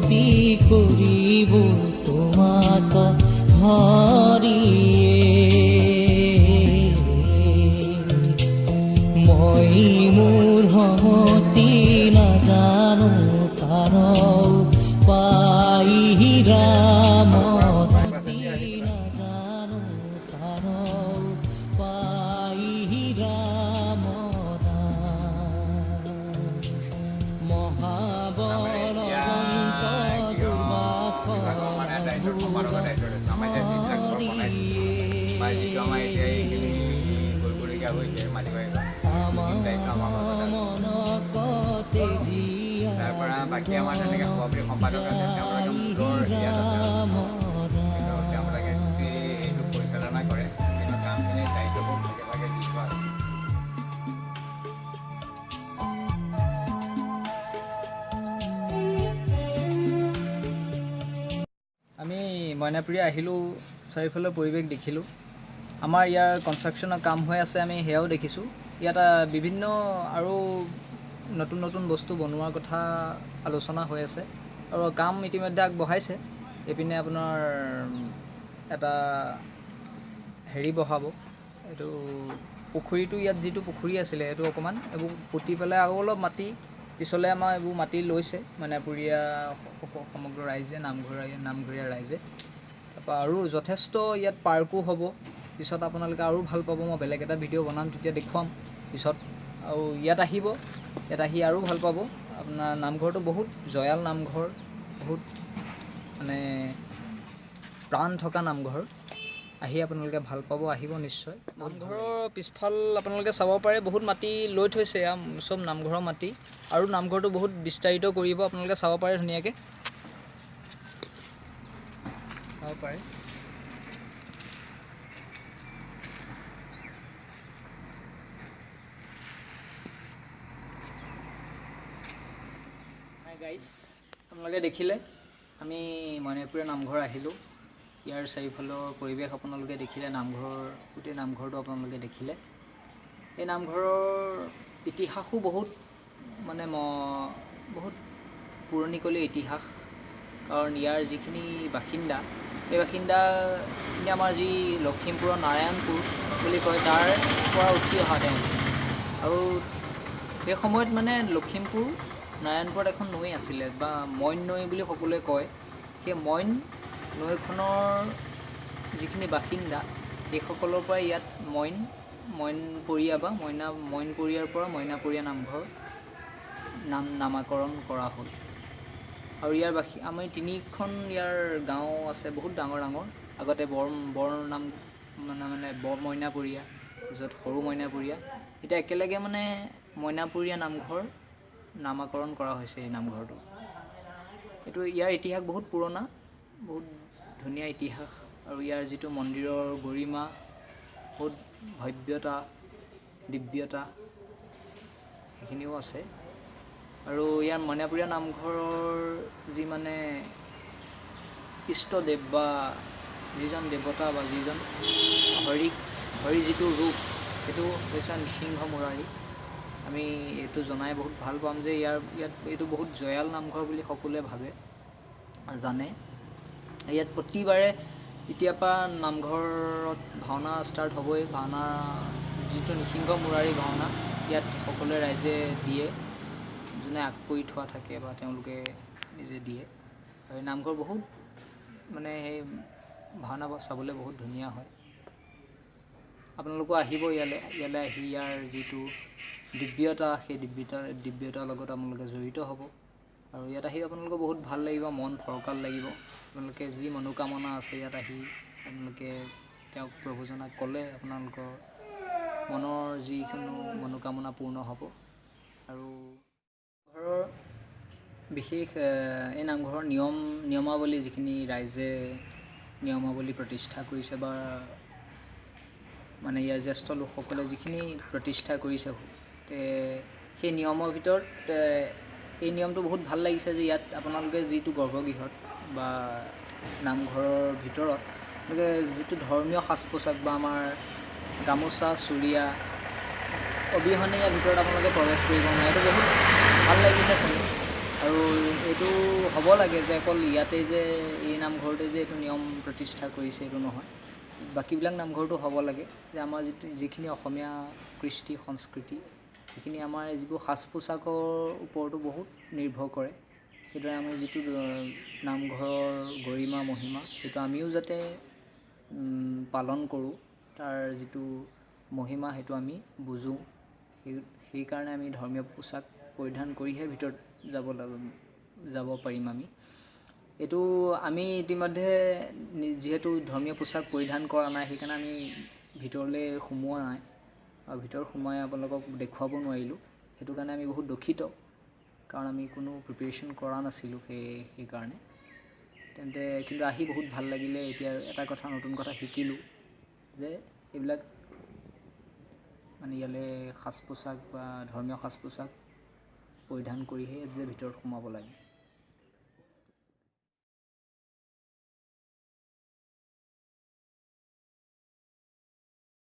মিনতি কৰিব তোমাক ধৰিয়ে মই মোৰ সংগতি নাজানো কাৰো পাই ৰাম নাজানো কাৰো পাই ৰাম বাকী আমাৰ তেনেকৈ সভাপতি সম্পাদক আছে তেওঁলোকে মূলৰ ইয়াত আছে তেওঁলোকে এইটো পৰিচালনা কৰে কিন্তু কামখিনি দায়িত্ববোৰ ভাগে ভাগে দি থোৱা আছে। আমি মইনাপুৰী আহিলোঁ, চাৰিওফালৰ পৰিৱেশ দেখিলোঁ। আমাৰ ইয়াৰ কনষ্ট্ৰাকশ্যনৰ কাম হৈ আছে, আমি সেয়াও দেখিছোঁ। ইয়াত বিভিন্ন আৰু নতুন নতুন বস্তু বনোৱাৰ কথা আলোচনা হৈ আছে আৰু কাম ইতিমধ্যে আগবঢ়াইছে। এইপিনে আপোনাৰ এটা হেৰি বহাব, এইটো পুখুৰীটো ইয়াত যিটো পুখুৰী আছিলে সেইটো অকণমান এইবোৰ পুতি পেলাই আৰু অলপ মাটি পিছলৈ আমাৰ এইবোৰ মাটি লৈছে মইনাপুৰীয়া সমগ্ৰ ৰাইজে, নামঘৰীয়া ৰাইজে। তাৰপৰা আৰু যথেষ্ট ইয়াত পাৰ্কো হ'ব। পিছত আপোনালোকে আৰু ভাল পাব, মই বেলেগ এটা ভিডিঅ' বনাম তেতিয়া দেখুৱাম পিছত। আৰু ইয়াত আহিব, ইয়াত আহি আৰু ভাল পাব। আপোনাৰ নামঘৰটো বহুত জয়াল নামঘৰ, বহুত মানে প্ৰাণ থকা নামঘৰ। আহি আপোনালোকে ভাল পাব, আহিব নিশ্চয়। নামঘৰৰ পিছফাল আপোনালোকে চাব পাৰে বহুত মাটি লৈ থৈছে, চব নামঘৰৰ মাটি। আৰু নামঘৰটো বহুত বিস্তাৰিত কৰিব, আপোনালোকে চাব পাৰে ধুনীয়াকৈ চাব পাৰে। গাইজ আপোনালোকে দেখিলে আমি মইনাপুৰীয়া নামঘৰ আহিলোঁ। ইয়াৰ চাৰিওফালৰ পৰিৱেশ আপোনালোকে দেখিলে, গোটেই নামঘৰটো আপোনালোকে দেখিলে। এই নামঘৰৰ ইতিহাসো বহুত মানে বহুত পুৰণিকলীয়া ইতিহাস। কাৰণ ইয়াৰ যিখিনি বাসিন্দা, এই বাসিন্দাখিনি আমাৰ যি লখিমপুৰৰ নাৰায়ণপুৰ বুলি কয় তাৰ পৰা উঠি অহা তেওঁলোক। আৰু সেই সময়ত মানে লখিমপুৰ নাৰায়ণপুৰত এখন নৈ আছিলে বা মইন নৈ বুলি সকলোৱে কয়। সেই মইন নৈখনৰ যিখিনি বাসিন্দা সেইসকলৰ পৰা ইয়াত মইনপৰীয়া বা মইনপৰীয়াৰ পৰা মইনাপুৰীয়া নামঘৰ নামাকৰণ কৰা হ'ল। আৰু ইয়াৰ আমি তিনিখন ইয়াৰ গাঁও আছে, বহুত ডাঙৰ ডাঙৰ। আগতে বৰ নাম মানে বৰ মইনাপুৰীয়া, তাৰপিছত সৰু মইনাপুৰীয়া, এতিয়া একেলগে মানে মইনাপুৰীয়া নামঘৰ নামাকৰণ কৰা হৈছে এই নামঘৰটো। ইয়াৰ ইতিহাস বহুত পুৰণা, বহুত ধুনীয়া ইতিহাস। আৰু ইয়াৰ যিটো মন্দিৰৰ গৰিমা, বহুত ভব্যতা, দিব্যতা সেইখিনিও আছে। আৰু ইয়াৰ মইনাপুৰীয়া নামঘৰৰ যি মানে ইষ্টদেৱ বা যিজন দেৱতা বা যিজন হৰি যিটো ৰূপ, সেইটো হৈছে নৃসিংহ মুৰাৰী। আমি এইটো জনাই বহুত ভাল পাম যে ইয়াত এইটো বহুত জয়াল নামঘৰ বুলি সকলোৱে ভাবে, জানে। ইয়াত প্ৰতিবাৰে এতিয়াৰ পৰা নামঘৰত ভাওনা ষ্টাৰ্ট হ'বই। ভাওনা যিটো নৃসিংহ মুৰাৰী ভাওনা ইয়াত সকলোৱে ৰাইজে দিয়ে, যোনে আগ কৰি থোৱা থাকে বা তেওঁলোকে নিজে দিয়ে। আৰু নামঘৰ বহুত মানে সেই ভাওনা চাবলৈ বহুত ধুনীয়া হয়। আপোনালোকো আহিব ইয়ালৈ আহি ইয়াৰ যিটো দিব্যতা, সেই দিব্যতাৰ লগত আপোনালোকে জড়িত হ'ব। আৰু ইয়াত আহি আপোনালোকৰ বহুত ভাল লাগিব, মন ফৰকাল লাগিব। আপোনালোকে যি মনোকামনা আছে ইয়াত আহি আপোনালোকে তেওঁক প্ৰভুজনাক ক'লে আপোনালোকৰ মনৰ যিকোনো মনোকামনা পূৰ্ণ হ'ব। আৰু ঘৰৰ বিশেষ এই নামঘৰৰ নিয়মাৱলী, যিখিনি ৰাইজে নিয়মাৱলী প্ৰতিষ্ঠা কৰিছে বা মানে ইয়াৰ জ্যেষ্ঠ লোকসকলে যিখিনি প্ৰতিষ্ঠা কৰিছে, সেই নিয়মৰ ভিতৰত এই নিয়মটো বহুত ভাল লাগিছে যে ইয়াত আপোনালোকে যিটো গৰ্ভগৃহত বা নামঘৰৰ ভিতৰত যিটো ধৰ্মীয় সাজ পোছাক বা আমাৰ গামোচা, চুৰিয়া অবিহনে ইয়াৰ ভিতৰত আপোনালোকে প্ৰৱেশ কৰিব নোৱাৰে। এইটো বহুত ভাল লাগিছে শুনি। আৰু এইটো হ'ব লাগে যে অকল ইয়াতে যে এই নামঘৰতে যে এইটো নিয়ম প্ৰতিষ্ঠা কৰিছে এইটো নহয়, বাকীবিলাক নামঘৰতো হ'ব লাগে যে আমাৰ যিখিনি অসমীয়া কৃষ্টি সংস্কৃতি সেইখিনি আমাৰ যিবোৰ সাজ পোছাকৰ ওপৰতো বহুত নিৰ্ভৰ কৰে। সেইদৰে আমি যিটো নামঘৰৰ গৰিমা মহিমা সেইটো আমিও যাতে পালন কৰোঁ, তাৰ যিটো মহিমা সেইটো আমি বুজোঁ, সেইকাৰণে আমি ধৰ্মীয় পোছাক পৰিধান কৰিহে ভিতৰত যাব পাৰিম আমি। এইটো আমি ইতিমধ্যে যিহেতু ধৰ্মীয় পোছাক পৰিধান কৰা নাই, সেইকাৰণে আমি ভিতৰলৈ সোমোৱা নাই আৰু ভিতৰত সোমাই আপোনালোকক দেখুৱাব নোৱাৰিলোঁ। সেইটো কাৰণে আমি বহুত দুখিত, কাৰণ আমি কোনো প্ৰিপেৰেশ্যন কৰা নাছিলোঁ সেইকাৰণে। তেন্তে কিন্তু আহি বহুত ভাল লাগিলে। এতিয়া এটা কথা নতুন কথা শিকিলোঁ যে এইবিলাক মানে ইয়ালৈ সাজ পোছাক বা ধৰ্মীয় সাজ পোছাক পৰিধান কৰিহে যে ভিতৰত সোমাব লাগে।